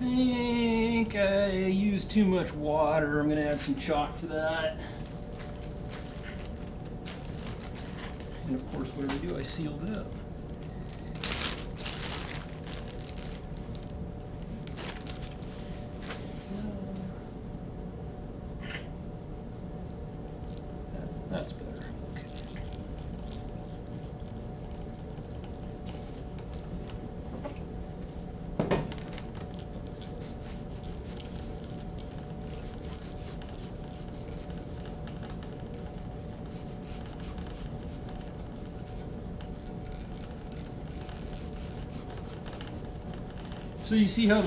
think I used too much water. I'm going to add some chalk to that. And of course, what did I do? I sealed it up. That's better. Okay. So you see how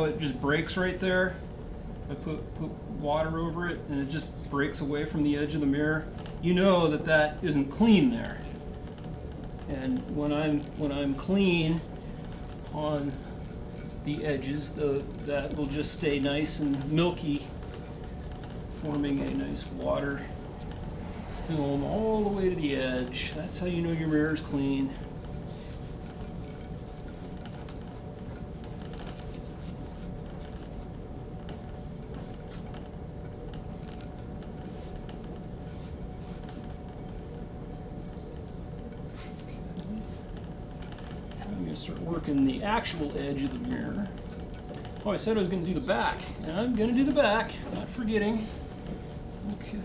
it just breaks right there? I put water over it and it just breaks away from the edge of the mirror. You know that isn't clean there. And when I'm clean on the edges, that will just stay nice and milky, forming a nice water film all the way to the edge. That's how you know your mirror's clean. Start working the actual edge of the mirror. Oh, I said I was going to do the back. And I'm going to do the back, not forgetting. Okay.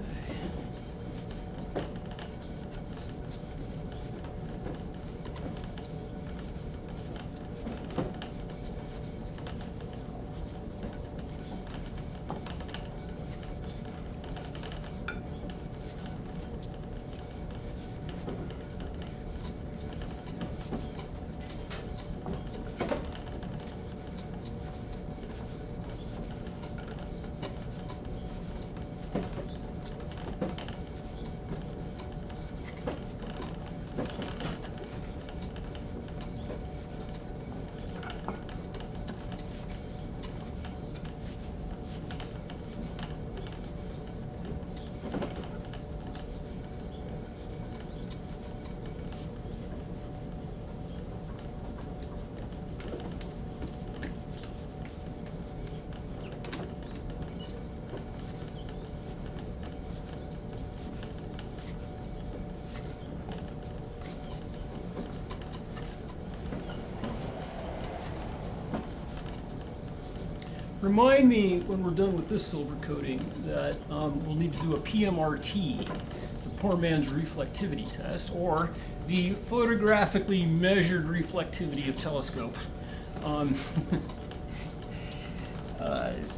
Remind me when we're done with this silver coating that we'll need to do a PMRT, the poor man's reflectivity test, or the photographically measured reflectivity of telescope.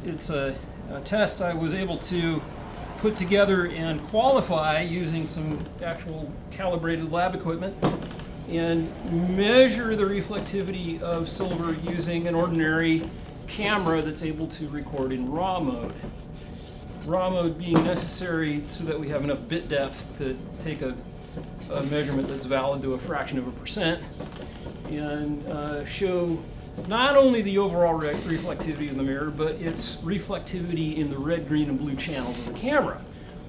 It's a test I was able to put together and qualify using some actual calibrated lab equipment and measure the reflectivity of silver using an ordinary camera that's able to record in RAW mode. RAW mode being necessary so that we have enough bit depth to take a measurement that's valid to a fraction of a percent and show not only the overall reflectivity of the mirror, but its reflectivity in the red, green, and blue channels of the camera,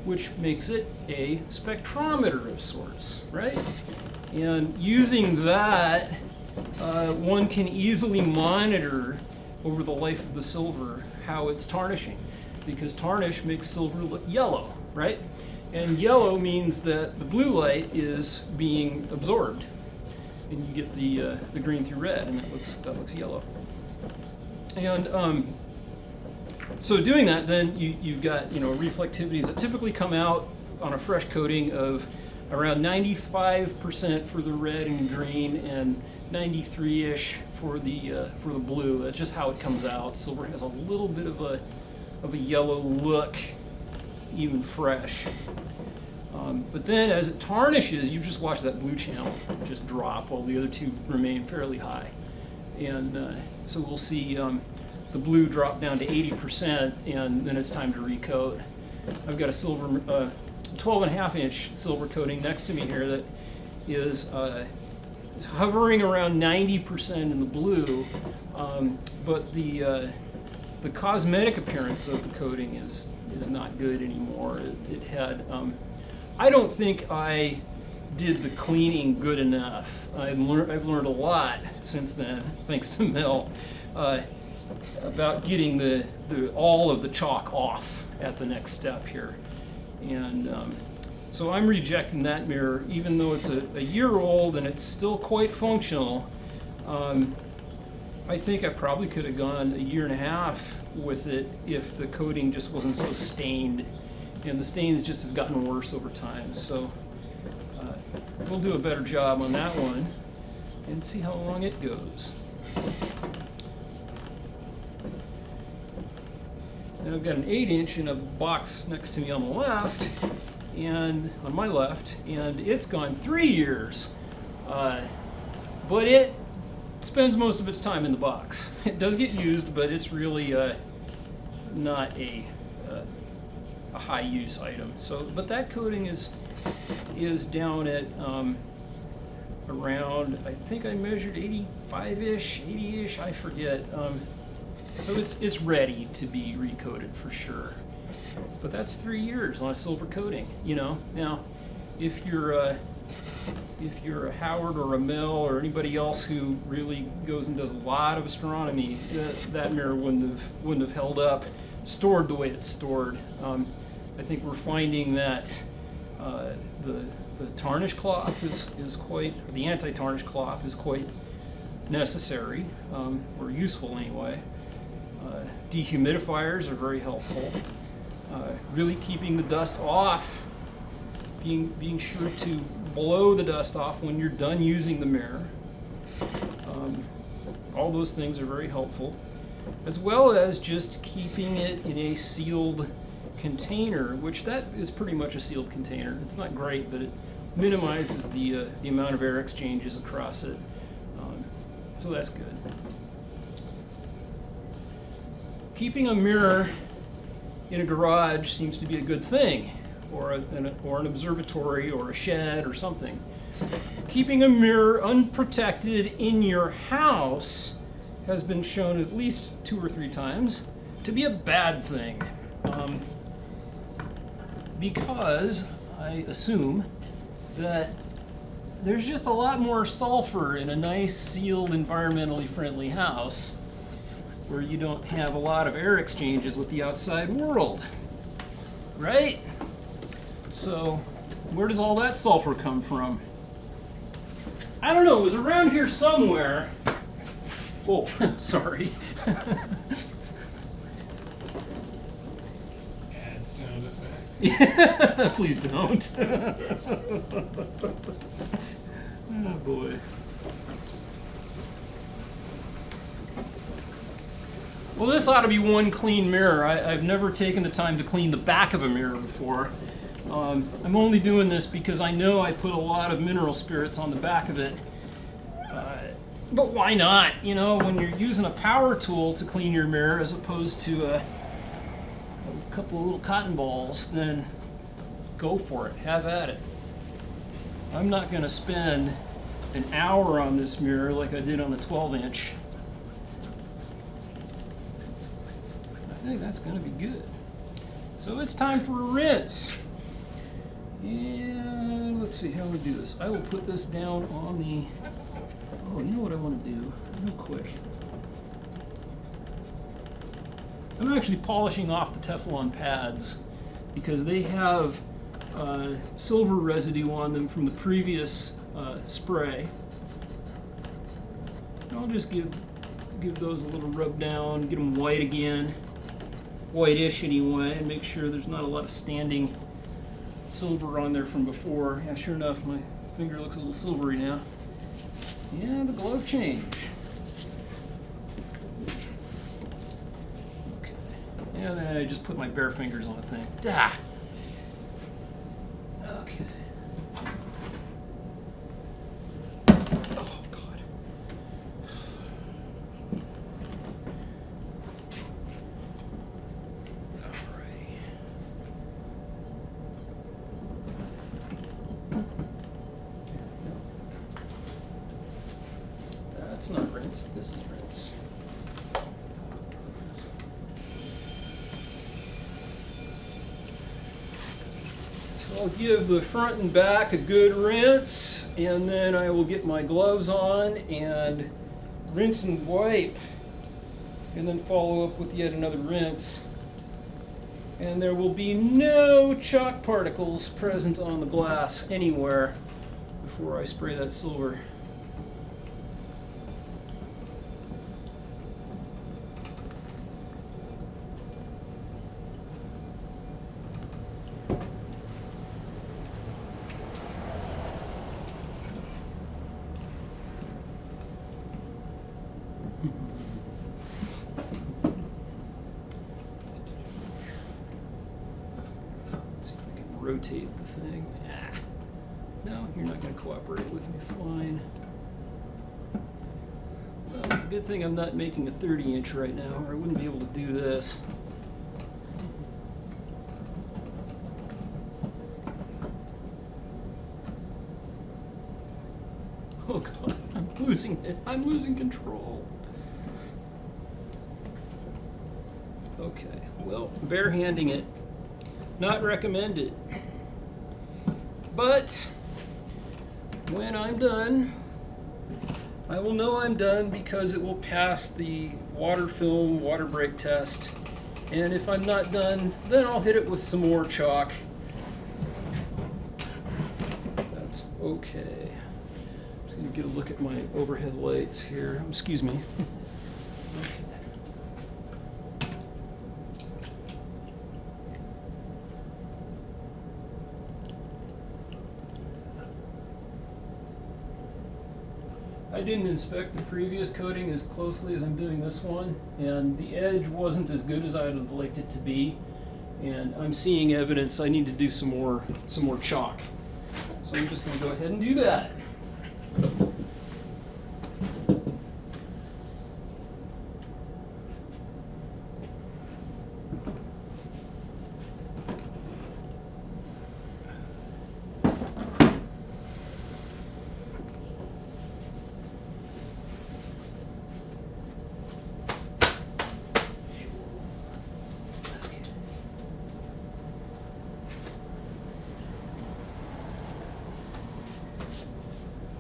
which makes it a spectrometer of sorts, right? And using that, one can easily monitor over the life of the silver how it's tarnishing, because tarnish makes silver look yellow, right? And yellow means that the blue light is being absorbed, and you get the green through red, and that looks yellow. And so doing that, then you've got reflectivities that typically come out on a fresh coating of around 95% for the red and green, and 93-ish for the blue. That's just how it comes out. Silver has a little bit of a yellow look, even fresh. But then as it tarnishes, you just watch that blue channel just drop while the other two remain fairly high. And so we'll see the blue drop down to 80%, and then it's time to recoat. I've got a silver 12.5-inch silver coating next to me here that is hovering around 90% in the blue, but the cosmetic appearance of the coating is not good anymore. It had I don't think I did the cleaning good enough. I've learned a lot since then, thanks to Mel. about getting all of the chalk off at the next step here. And so I'm rejecting that mirror, even though it's a year old and it's still quite functional. I think I probably could have gone a year and a half with it if the coating just wasn't so stained, and the stains just have gotten worse over time. So we'll do a better job on that one and see how long it goes. And I've got an 8-inch in a box next to me on the left, and on my left, and it's gone 3 years. But it spends most of its time in the box. It does get used, but it's really not a high use item. So, but that coating is down at around, I think I measured 85-ish, 80-ish, I forget. So it's ready to be recoated for sure. But that's 3 years on a silver coating, you know. Now, if you're a Howard or a Mill or anybody else who really goes and does a lot of astronomy, that mirror wouldn't have held up, stored the way it's stored. I think we're finding that the tarnish cloth is quite, or the anti-tarnish cloth is quite necessary, or useful anyway. Dehumidifiers are very helpful. Really keeping the dust off, being sure to blow the dust off when you're done using the mirror. All those things are very helpful, as well as just keeping it in a sealed container, which that is pretty much a sealed container. It's not great, but it minimizes the amount of air exchanges across it. So that's good. Keeping a mirror in a garage seems to be a good thing, or an observatory or a shed or something. Keeping a mirror unprotected in your house has been shown at least 2 or 3 times to be a bad thing. Because I assume that there's just a lot more sulfur in a nice, sealed, environmentally friendly house where you don't have a lot of air exchanges with the outside world, right? So where does all that sulfur come from? I don't know, it was around here somewhere. Oh, sorry. Add sound effect. Please don't. Oh boy. Well, this ought to be one clean mirror. I've never taken the time to clean the back of a mirror before. I'm only doing this because I know I put a lot of mineral spirits on the back of it. But why not? You know, when you're using a power tool to clean your mirror as opposed to a couple of little cotton balls, then go for it. Have at it. I'm not going to spend an hour on this mirror like I did on the 12-inch. I think that's going to be good. So it's time for a rinse. And let's see how we do this. I will put this down on the... Oh, you know what I want to do? Real quick. I'm actually polishing off the Teflon pads because they have silver residue on them from the previous spray. And I'll just give those a little rub down, get them white again. Whitish anyway, and make sure there's not a lot of standing silver on there from before. Yeah, sure enough, my finger looks a little silvery now. And the glove change. Okay. And then I just put my bare fingers on the thing. Ah. Okay. Oh, God. That's not rinse, this is rinse. So I'll give the front and back a good rinse, and then I will get my gloves on and rinse and wipe and then follow up with yet another rinse. And there will be no chalk particles present on the glass anywhere before I spray that silver. Let's see if I can rotate the thing. Ah. No, you're not going to cooperate with me. Fine. Well, it's a good thing I'm not making a 30-inch right now, or I wouldn't be able to do this. Oh God, I'm losing it. I'm losing control. Okay, well, barehanding it, not recommended. But when I'm done, I will know I'm done because it will pass the water film water break test. And if I'm not done, then I'll hit it with some more chalk. That's okay. I'm just gonna get a look at my overhead lights here. Excuse me. Okay. I didn't inspect the previous coating as closely as I'm doing this one, and the edge wasn't as good as I'd have liked it to be. And I'm seeing evidence I need to do some more chalk. So I'm just going to go ahead and do that.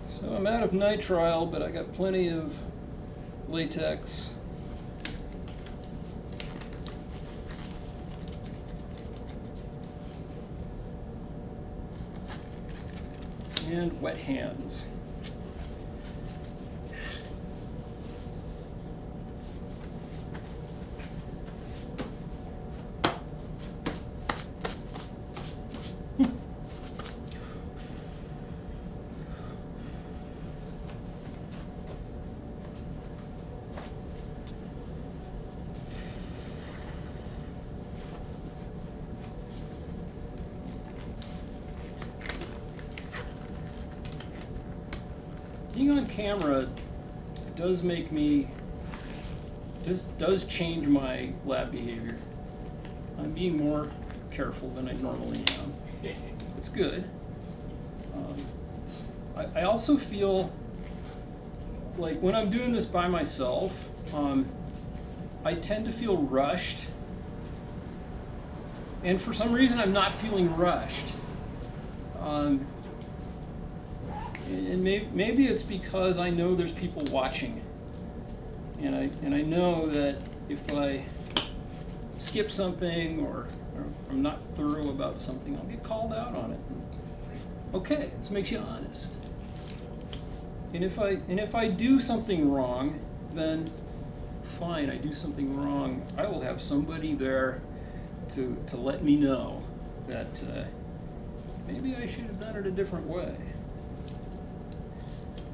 So I'm out of nitrile, but I got plenty of latex. And wet hands. Being on camera does make me, does change my lab behavior. I'm being more careful than I normally am. It's good. I also feel like when I'm doing this by myself, I tend to feel rushed. And for some reason, I'm not feeling rushed. And maybe it's because I know there's people watching, and I know that if I skip something or I'm not thorough about something, I'll get called out on it. Okay, this makes you honest. And if I do something wrong, then fine, I do something wrong. I will have somebody there to let me know that maybe I should have done it a different way.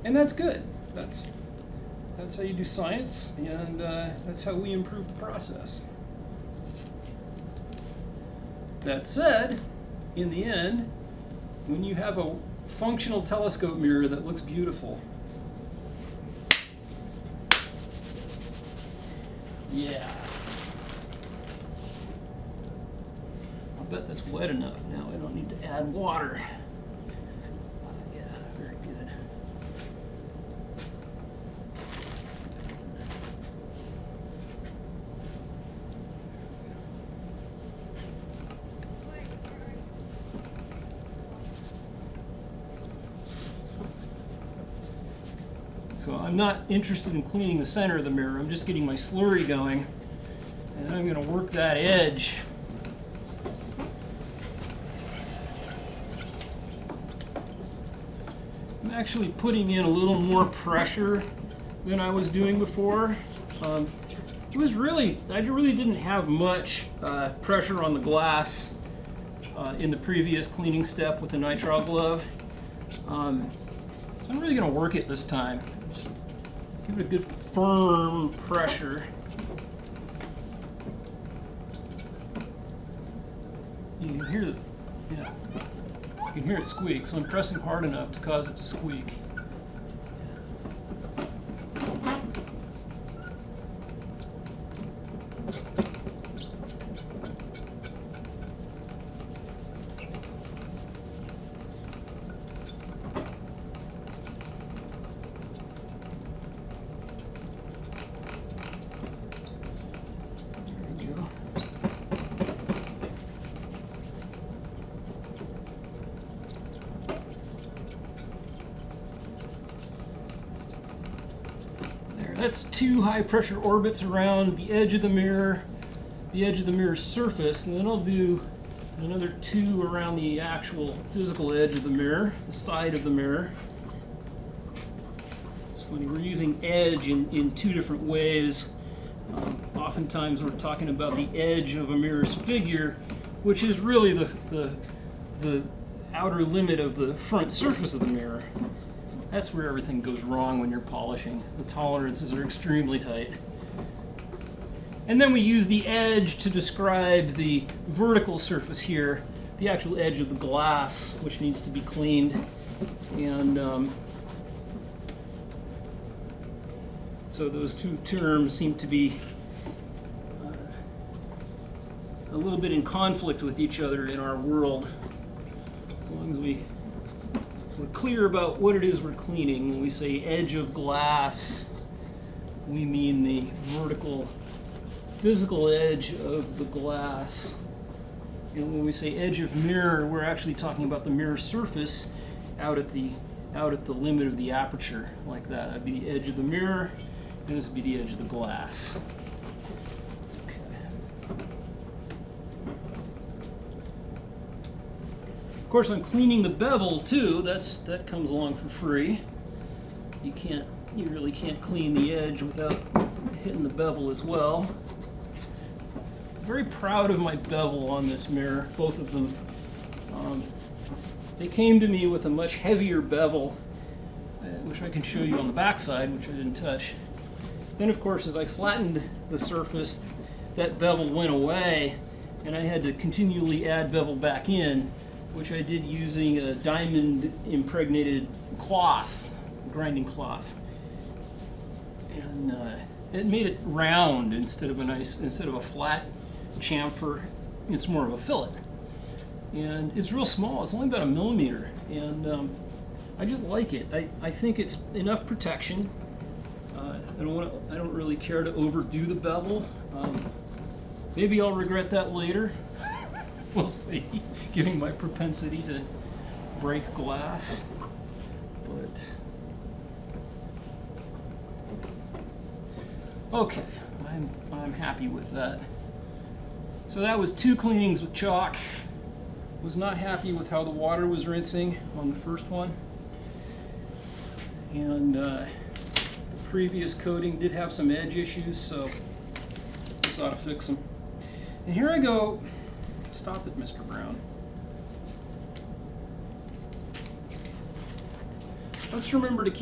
And that's good. That's how you do science, and that's how we improve the process. That said, in the end, when you have a functional telescope mirror that looks beautiful, yeah. I'll bet that's wet enough now. I don't need to add water. Yeah, very good. So I'm not interested in cleaning the center of the mirror. I'm just getting my slurry going. And then I'm going to work that edge. I'm actually putting in a little more pressure than I was doing before. I really didn't have much pressure on the glass in the previous cleaning step with the nitrile glove. So I'm really going to work it this time. Just give it a good firm pressure. You can hear you can hear it squeak, so I'm pressing hard enough to cause it to squeak. That's 2 high pressure orbits around the edge of the mirror, the edge of the mirror surface, and then I'll do another 2 around the actual physical edge of the mirror, the side of the mirror. It's funny, we're using edge in 2 different ways. Oftentimes we're talking about the edge of a mirror's figure, which is really the outer limit of the front surface of the mirror. That's where everything goes wrong when you're polishing. The tolerances are extremely tight. And then we use the edge to describe the vertical surface here, the actual edge of the glass, which needs to be cleaned. And so those 2 terms seem to be a little bit in conflict with each other in our world. As long as we're clear about what it is we're cleaning. When we say edge of glass, we mean the vertical, physical edge of the glass. And when we say edge of mirror, we're actually talking about the mirror surface out at the limit of the aperture, like that. That'd be the edge of the mirror, and this would be the edge of the glass. Of course, I'm cleaning the bevel too. That comes along for free. You really can't clean the edge without hitting the bevel as well. Very proud of my bevel on this mirror, both of them. They came to me with a much heavier bevel, which I can show you on the back side, which I didn't touch. Then, of course, as I flattened the surface, that bevel went away, and I had to continually add bevel back in, which I did using a diamond impregnated cloth, grinding cloth. And it made it round instead of a flat chamfer. It's more of a fillet. And it's real small, it's only about 1 millimeter. And I just like it. I think it's enough protection. I don't really care to overdo the bevel. Maybe I'll regret that later. We'll see, given my propensity to break glass. But okay, I'm happy with that. So that was 2 cleanings with chalk. Was not happy with how the water was rinsing on the first one. And the previous coating did have some edge issues, so this ought to fix them. And here I go. Stop it, Mr. Brown. Let's remember to keep